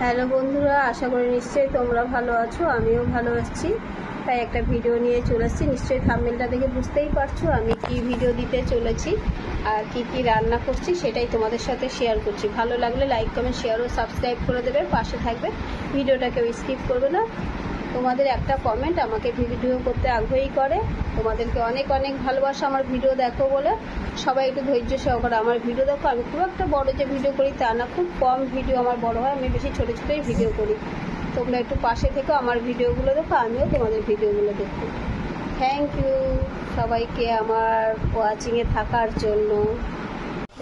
Hello বন্ধুরা, আশা করি নিশ্চয়ই তোমরা ভালো আছো, আমিও ভালো আছি। তাই একটা ভিডিও নিয়ে চলে এসেছি। নিশ্চয়ই থাম্বনেলটা দেখে বুঝতেই পারছো আমি কি ভিডিও দিতে চলেছি আর কি কি রান্না করছি, সেটাই তোমাদের সাথে শেয়ার করছি। ভালো লাগলে লাইক, কমেন্ট, শেয়ার ও সাবস্ক্রাইব করে দেবে, পাশে থাকবে। ভিডিওটা কেউ স্কিপ করবে না। তোমাদের একটা কমেন্ট আমাকে ভিডিও করতে আগ্রহী করে। তোমাদেরকে অনেক অনেক ভালোবাসা আমার ভিডিও দেখো বলে। সবাই একটু ধৈর্য সহকারে আমার ভিডিও দেখো। আমি খুব একটা বড় যে ভিডিও করি তা না, খুব কম ভিডিও আমার বড় হয়, আমি বেশি ছোটো ছোটোই ভিডিও করি। তোমরা একটু পাশে থেকো, আমার ভিডিওগুলো দেখো, আমিও তোমাদের ভিডিওগুলো দেখো। থ্যাংক ইউ সবাইকে আমার ওয়াচিংয়ে থাকার জন্য।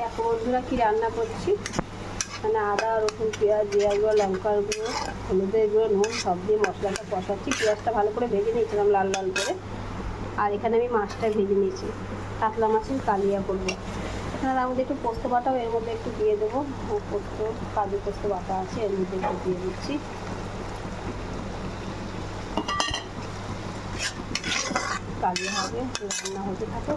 দেখো বন্ধুরা কি রান্না করছি। মানে আদা, রসুন, পেঁয়াজ, জিরা গুঁড়ো, লঙ্কার গুঁড়ো, হলুদের গুঁড়ো, নুন সব দিয়ে মশলাটা কষাচ্ছি। পেঁয়াজটা ভালো করে ভেজে নিয়েছিলাম লাল লাল করে। আর এখানে আমি মাছটা ভেজে নিয়েছি, কাতলা মাছের কালিয়া করবো। এখানে তার মধ্যে একটু পোস্ত বাটাও এর মধ্যে একটু দিয়ে দেবো। পোস্ত, কাজু পোস্ত বাটা আছে, এর মধ্যে একটু দিয়ে দিচ্ছি। কালিয়া হবে, রান্না হতে থাকো।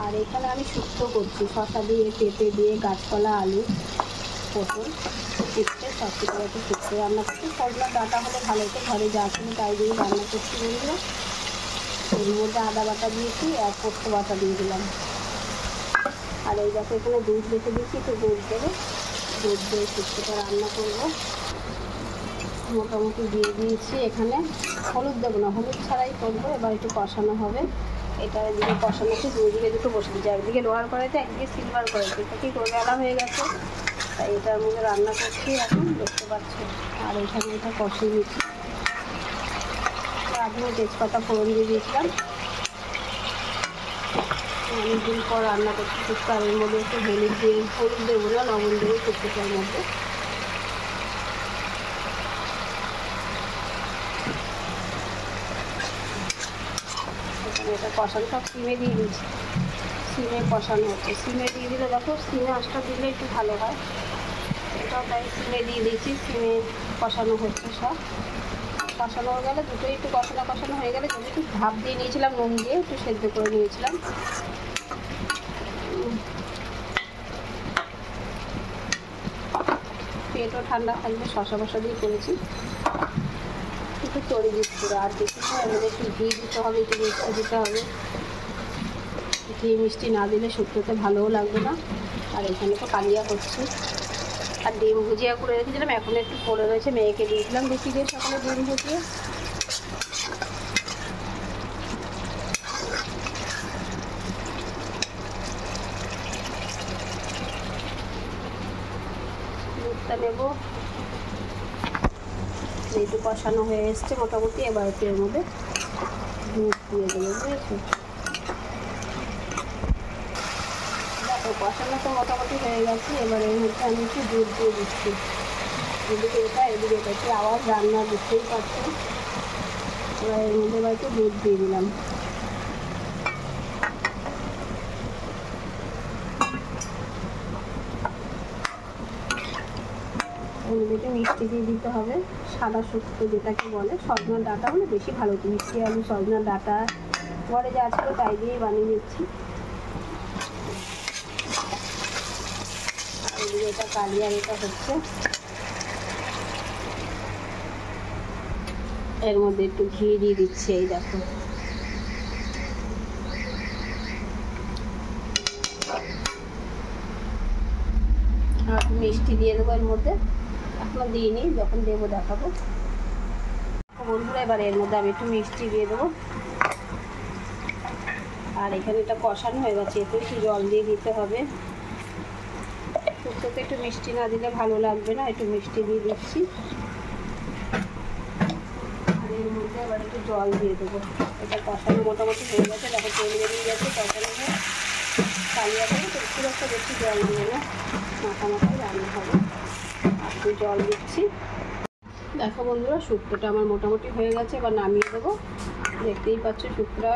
আর এখানে আমি শুক্তো করছি, শসা দিয়ে, পেঁপে দিয়ে, গাছপালা, আলু, পটল কেটে সব কিছু একটু শুক্তো রান্না করছি। সজনার ডাঁটা হলে ভালো হতো, ঘরে যা ছিল তাই দিয়ে রান্না করছি বন্ধুরা। এর মধ্যে আদা বাটা দিয়েছি আর পোস্ত বাটা দিয়ে দিলাম। আর এই দেখো এখানে দুধ রেখে দিয়েছি, একটু দুধ দেবো। দুধ দিয়ে শুক্তোটা রান্না করবো। মোটামুটি দিয়ে দিয়েছি। এখানে হলুদ দেবো না, হলুদ ছাড়াই করবো। এবার একটু কষানো হবে। এটা এদিকে কষানো হচ্ছে, দুদিকে দুটো বসে দিচ্ছি। একদিকে লোহার কড়াইতে, একদিকে সিলভার কড়াইতে। এটা কি করে বেলা হয়ে গেছে, তাই এটার মধ্যে রান্না করছি এখন, দেখতে পাচ্ছি। আর এখানে এটা কষিয়ে নিচ্ছি। আগে তেজপাতা ফোড়ন দিয়ে দিয়েছিলাম। অনেকদিন পর রান্না করছি শুক্তো। এর মধ্যে একটু হলুদ দিয়ে, হলুদ দেবো না, লবণ দেবো শুক্তোটার মধ্যে। এটা কষানো সব সিমে দিয়ে দিচ্ছি। সিমে কষানো হচ্ছে, সিমে দিয়ে দিলে দেখো সিমে আঁচটা দিলে একটু ভালো হয়। এটাও তাই সিমে দিয়ে দিয়েছি। সিমে কষানো হচ্ছে সব। কষানো হয়ে গেলে দুটোই একটু কষানো হয়ে গেলে, যদি একটু ভাপ দিয়ে নিয়েছিলাম, নুন দিয়ে একটু সেদ্ধ করে নিয়েছিলাম। পেটও ঠান্ডা থাকবে, শসা দিয়ে করেছি। একটু তরি দিচ্ছি আর বেশি নয়। এর মধ্যে একটু ঘি দিতে হবে, একটু মিষ্টি দিতে হবে। ঘি মিষ্টি না দিলে শুক্তোতে ভালোও লাগবে না। আর এখানে তো কালিয়া করছি। আর ডিম ভুজিয়া করে রেখেছিলাম, এখন একটু পড়ে রয়েছে, মেয়েকে দিয়েছিলাম বেশি দিয়ে সকালে ডিম ভুজিয়ে। দুধটা নেবো। একটু কষানো হয়ে এসছে মোটামুটি। এবার একটু এর মধ্যে দুধ দিয়ে দেবো, বুঝেছো। দেখো কষানো তো মোটামুটি হয়ে গেছে। এবার এর মধ্যে আমি একটু দুধ দিয়ে দিচ্ছি। এদিকে এটা, এদিকে এটা, একটু আওয়াজ রান্না বুঝতেই পারছো। এবার এর মধ্যে এবার একটু দুধ দিয়ে দিলাম। এর মধ্যে একটু মিষ্টি দিয়ে দিতে হবে। সাদা শুক্তো যেটাকে বলে, সজনার ডাঁটা হলে বেশি ভালো হতো। মিষ্টি আলু, সজনার ডাঁটা ঘরে যা ছিল তাই দিয়েই বানিয়ে নিচ্ছি। আর এদিকে এটা কালিয়া এটা হচ্ছে। এর মধ্যে একটু ঘি দিয়ে দিচ্ছি, এই দেখো। আর মিষ্টি দিয়ে দেবো এর মধ্যে, এখনো দিইনি, যখন দেবো দেখাবো বন্ধুরা। এবার এর মধ্যে আমি একটু মিষ্টি দিয়ে দেবো। আর এখানে এটা কষানো হয়ে গেছে, একটু একটু জল দিয়ে দিতে হবে। শুক্তোতে একটু মিষ্টি না দিলে ভালো লাগবে না, একটু মিষ্টি দিয়ে দিচ্ছি। আর এর মধ্যে এবার একটু জল দিয়ে দেবো। এটা কষানো মোটামুটি হয়ে গেছে, দেখো তেল বেরিয়ে গেছে। কষানো হয়ে কালিয়া করে খুব একটা বেশি জল দিয়ে না, মাখামাখি রান্না হবে। আর একটু জল দিচ্ছি। দেখো বন্ধুরা শুক্তোটা আমার মোটামুটি হয়ে গেছে। এবার নামিয়ে দেবো। দেখতেই পাচ্ছ শুক্তোটা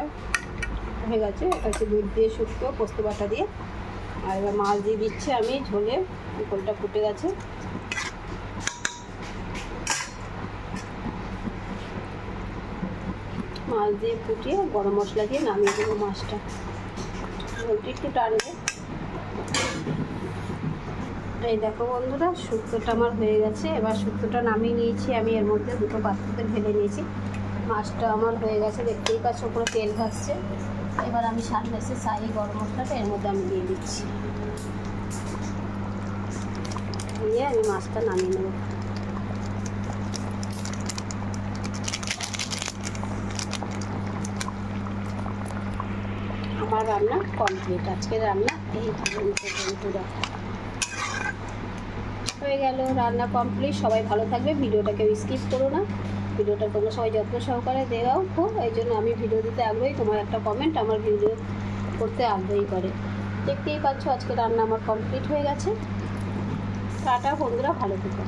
হয়ে গেছে। এটা হচ্ছে দুধ দিয়ে শুক্তো, পোস্ত বাটা দিয়ে। আর এবার মাছ দিয়ে দিচ্ছি আমি ঝোলে। ঝোলটা ফুটে গেছে। মাছ দিয়ে ফুটিয়ে গরম মশলা দিয়ে নামিয়ে দেবো মাছটা। ঝোলটা একটু টানবে, এই দেখো বন্ধুরা, শুক্তোটা আমার হয়ে গেছে। এবার শুক্তোটা নামিয়ে নিয়েছি আমি, এর মধ্যে দুটো পাত্রতে ঢেলে নিয়েছি। মাছটা আমার হয়ে গেছে, দেখতেই পাচ্ছ উপরে তেল ভাসছে। এবার আমি সামনে এসে শাহি গরম মশলাটা এর মধ্যে আমি দিয়ে দিচ্ছি, দিয়ে আমি মাছটা নামিয়ে নেব। আমার রান্না কমপ্লিট, আজকের রান্না এই বন্ধুরা হয়ে গেল, রান্না কমপ্লিট। সবাই ভালো থাকবে, ভিডিওটাকে স্কিপ করো না। ভিডিওটা তোমরা সবাই যত্ন সহকারে দেওয়াও খুব, এই জন্য আমি ভিডিও দিতে আগ্রহী। তোমার একটা কমেন্ট আমার ভিডিও করতে আগ্রহী করে। দেখতেই পাচ্ছ আজকে রান্না আমার কমপ্লিট হয়ে গেছে। টাটা বন্ধুরা, ভালো থেকো।